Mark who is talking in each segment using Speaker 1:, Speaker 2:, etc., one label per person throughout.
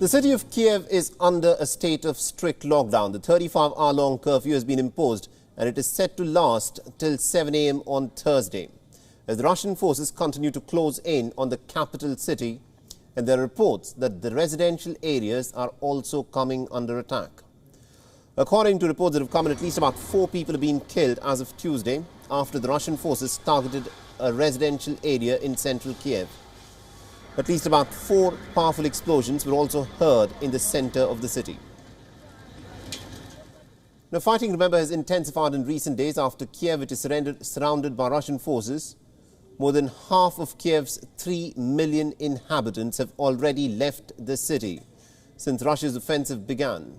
Speaker 1: The city of Kyiv is under a state of strict lockdown. The 35-hour-long curfew has been imposed and it is set to last till 7 a.m. on Thursday, as the Russian forces continue to close in on the capital city, and there are reports that the residential areas are also coming under attack. According to reports that have come in, at least about 4 people have been killed as of Tuesday after the Russian forces targeted a residential area in central Kyiv. At least about 4 powerful explosions were also heard in the center of the city. Now, fighting, remember, has intensified in recent days after Kyiv, which is surrounded by Russian forces. More than half of Kyiv's 3 million inhabitants have already left the city since Russia's offensive began.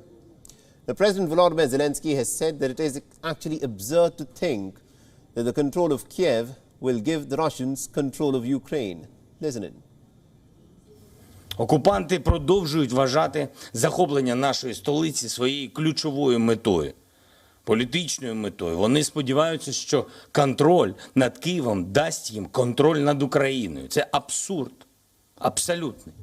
Speaker 1: Now, President Volodymyr Zelensky has said that it is actually absurd to think that the control of Kyiv will give the Russians control of Ukraine. Listen in.
Speaker 2: Окупанти продовжують вважати захоплення нашої столиці своєю ключовою метою, політичною метою. Вони сподіваються, що контроль над Києвом дасть їм контроль над Україною. Це абсурд, абсолютний.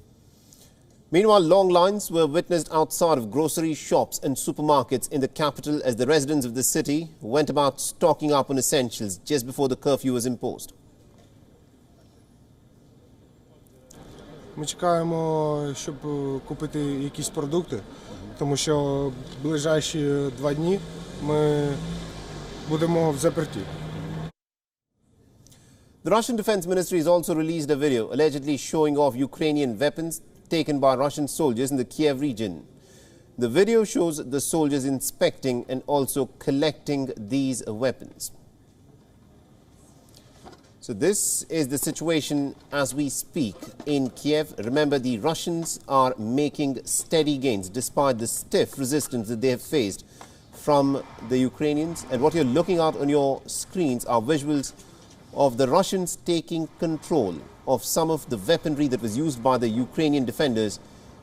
Speaker 1: Meanwhile, long lines were witnessed outside of grocery shops and supermarkets in the capital as the residents of the city went about stocking up on essentials just before the curfew was imposed.
Speaker 3: Ми чекаємо, щоб купити якісь продукти, тому що ближайші 2 дні ми будемо в заперті.
Speaker 1: The Russian Defense Ministry has also released a video allegedly showing off Ukrainian weapons taken by Russian soldiers in the Kyiv region. The video shows the soldiers inspecting and also collecting these weapons. So this is the situation as we speak in Kyiv. Remember, the Russians are making steady gains despite the stiff resistance that they have faced from the Ukrainians. And what you're looking at on your screens are visuals of the Russians taking control of some of the weaponry that was used by the Ukrainian defenders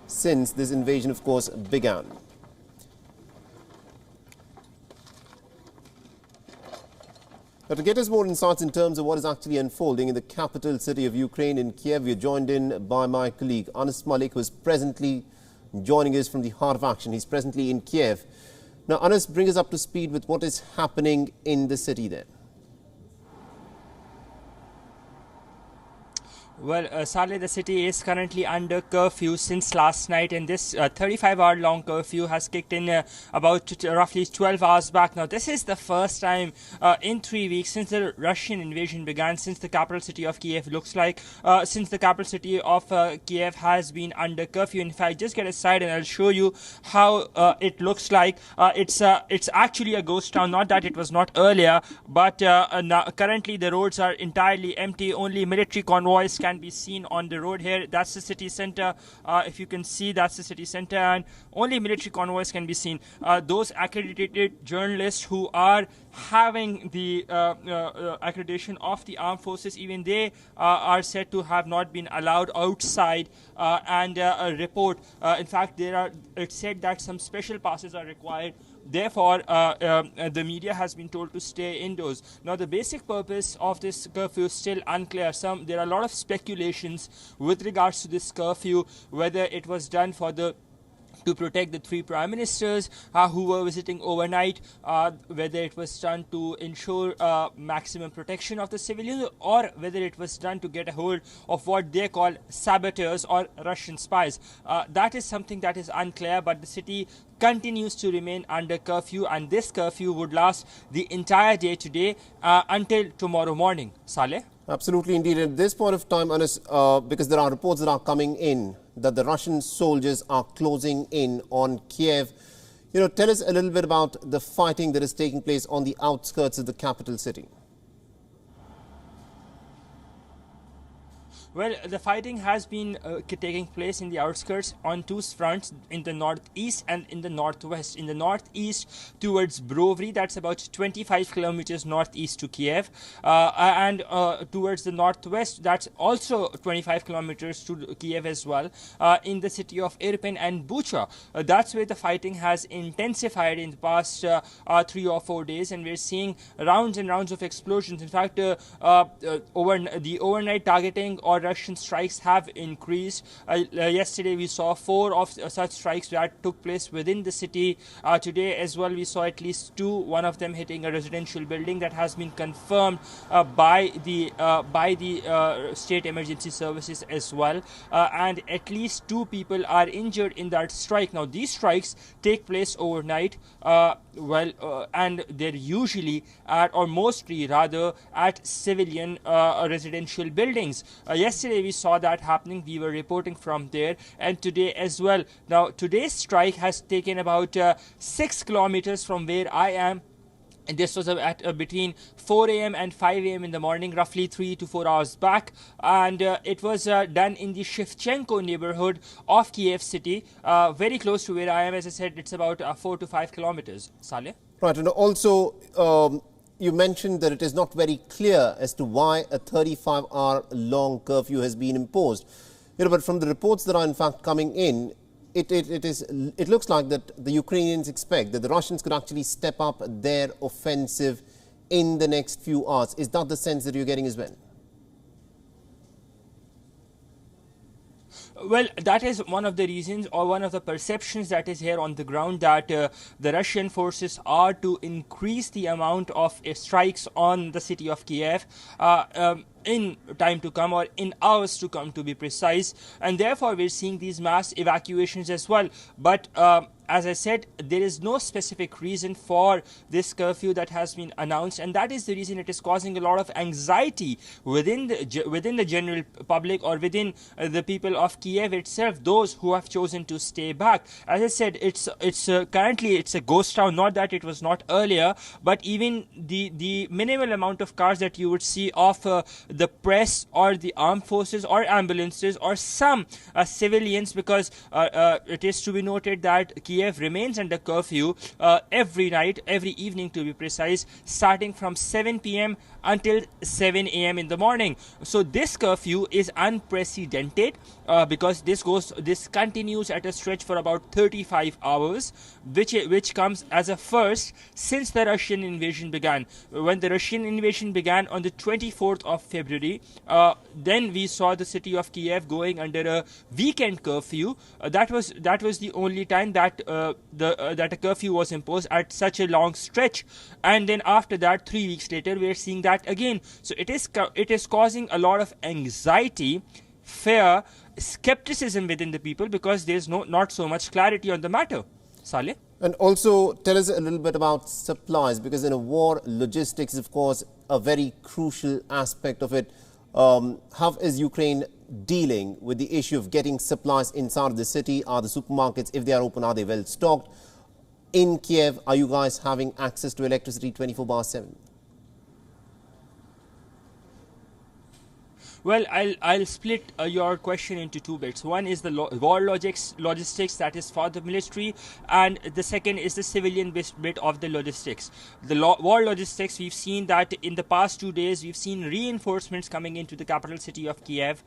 Speaker 1: since this invasion, of course, began. Now, to get us more insights in terms of what is actually unfolding in the capital city of Ukraine, in Kyiv, we are joined in by my colleague Anas Malik, who is presently joining us from the heart of action. He's presently in Kyiv. Now, Anas, bring us up to speed with what is happening in the city there.
Speaker 4: Well, Saleh, the city is currently under curfew since last night, and this 35-hour-long curfew has kicked in about roughly 12 hours back. Now, this is the first time in 3 weeks since the Russian invasion began, since the capital city of Kyiv since the capital city of Kyiv has been under curfew. In fact, just get aside and I'll show you how it looks like. It's actually a ghost town. Not that it was not earlier, but now, currently the roads are entirely empty. Only military convoys can be seen on the road here. That's the city center. If you can see, that's the city center, and only military convoys can be seen. Those accredited journalists who are having the accreditation of the armed forces, even they are said to have not been allowed outside and report. In fact, it's said that some special passes are required. Therefore, the media has been told to stay indoors. Now, the basic purpose of this curfew is still unclear. There are a lot of speculations with regards to this curfew, whether it was done to protect the 3 prime ministers who were visiting overnight, whether it was done to ensure maximum protection of the civilians, or whether it was done to get a hold of what they call saboteurs or Russian spies. That is something that is unclear, but the city continues to remain under curfew, and this curfew would last the entire day today until tomorrow morning. Saleh?
Speaker 1: Absolutely, indeed. At this point of time, Anas, because there are reports that are coming in that the Russian soldiers are closing in on Kyiv. Tell us a little bit about the fighting that is taking place on the outskirts of the capital city.
Speaker 4: Well, the fighting has been taking place in the outskirts on 2 fronts, in the northeast and in the northwest. In the northeast towards Brovary, that's about 25 kilometers northeast to Kyiv, and towards the northwest, that's also 25 kilometers to Kyiv as well, in the city of Irpin and Bucha. That's where the fighting has intensified in the past 3 or 4 days, and we're seeing rounds and rounds of explosions. In fact, the overnight targeting or Russian strikes have increased. Yesterday we saw 4 of such strikes that took place within the city. Today as well we saw at least 2, one of them hitting a residential building. That has been confirmed by the state emergency services as well, and at least 2 people are injured in that strike. Now these strikes take place overnight, and they're usually at, or mostly rather, at civilian residential buildings. Yesterday we saw that happening. We were reporting from there, and today as well. Now today's strike has taken about 6 kilometers from where I am. And this was at between 4 a.m. and 5 a.m. in the morning, roughly 3 to 4 hours back. And it was done in the Shevchenko neighborhood of Kyiv city, very close to where I am. As I said, it's about 4 to 5 kilometers. Saleh?
Speaker 1: Right, and also you mentioned that it is not very clear as to why a 35-hour long curfew has been imposed. But from the reports that are in fact coming in, it looks like that the Ukrainians expect that the Russians could actually step up their offensive in the next few hours. Is that the sense that you're getting as well?
Speaker 4: Well, that is one of the reasons, or one of the perceptions that is here on the ground, that the Russian forces are to increase the amount of strikes on the city of Kyiv in time to come, or in hours to come to be precise, and therefore we're seeing these mass evacuations as well. But as I said, there is no specific reason for this curfew that has been announced, and that is the reason it is causing a lot of anxiety within the general public, or within the people of Kyiv itself, those who have chosen to stay back. As I said, it's currently it's a ghost town. Not that it was not earlier, but even the minimal amount of cars that you would see of the press or the armed forces or ambulances or some civilians, because it is to be noted that Kyiv remains under curfew every night, every evening to be precise, starting from 7 p.m. until 7 a.m. in the morning. So this curfew is unprecedented because this continues at a stretch for about 35 hours, which comes as a first since the Russian invasion began. When the Russian invasion began on the 24th of February, then we saw the city of Kyiv going under a weekend curfew. That was the only time that that a curfew was imposed at such a long stretch, and then after that, 3 weeks later, we are seeing that again. So it is causing a lot of anxiety, fear, skepticism within the people, because there's not so much clarity on the matter. Saleh?
Speaker 1: And also tell us a little bit about supplies, because in a war, logistics is of course a very crucial aspect of it. How is Ukraine dealing with the issue of getting supplies inside of the city? Are the supermarkets, if they are open, are they well stocked? In Kyiv, are you guys having access to electricity 24/7?
Speaker 4: Well, I'll split your question into 2 bits. One is the war logistics, that is for the military, and the second is the civilian bit of the logistics. The war logistics, we've seen that in the past 2 days, we've seen reinforcements coming into the capital city of Kyiv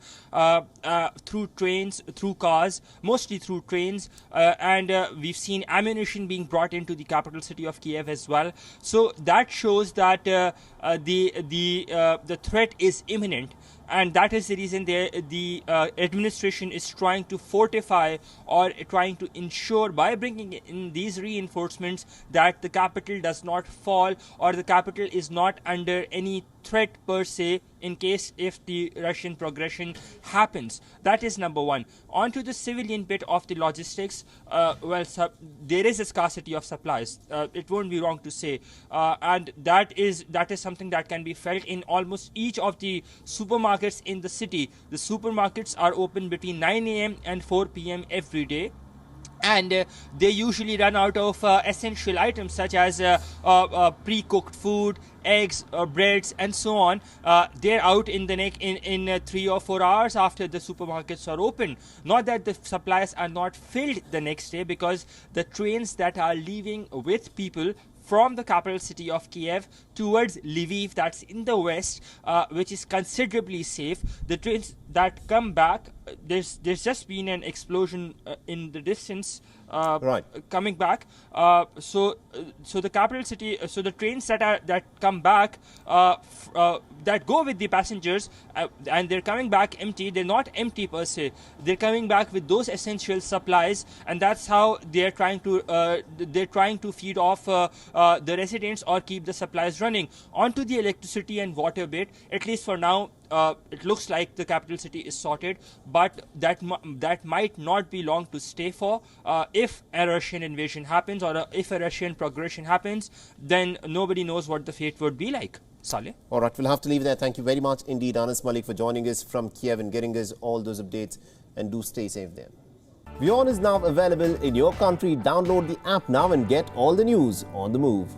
Speaker 4: through trains, through cars, mostly through trains, and we've seen ammunition being brought into the capital city of Kyiv as well. So that shows that the threat is imminent. And that is the reason the administration is trying to fortify, or trying to ensure by bringing in these reinforcements, that the capital does not fall, or the capital is not under any threat per se, in case if the Russian progression happens. That is number one. On to the civilian bit of the logistics. There is a scarcity of supplies. It won't be wrong to say, and that is something that can be felt in almost each of the supermarkets in the city. The supermarkets are open between 9 a.m. and 4 p.m. every day. And they usually run out of essential items such as pre-cooked food, eggs, breads, and so on. They're out in 3 or 4 hours after the supermarkets are open. Not that the supplies are not filled the next day, because the trains that are leaving with people from the capital city of Kyiv towards Lviv, that's in the west, which is considerably safe. The trains that come back there's just been an explosion in the distance.
Speaker 1: Right.
Speaker 4: Coming back, so the capital city, so the trains that come back, that go with the passengers, and they're coming back empty. They're not empty per se. They're coming back with those essential supplies, and that's how they're trying to feed off the residents or keep the supplies running. Onto the electricity and water bit, at least for now. It looks like the capital city is sorted, but that might not be long to stay for. If a Russian invasion happens, or if a Russian progression happens, then nobody knows what the fate would be like. Saleh?
Speaker 1: All right, we'll have to leave there. Thank you very much indeed, Anas Malik, for joining us from Kyiv and getting us all those updates. And do stay safe there. WION is now available in your country. Download the app now and get all the news on the move.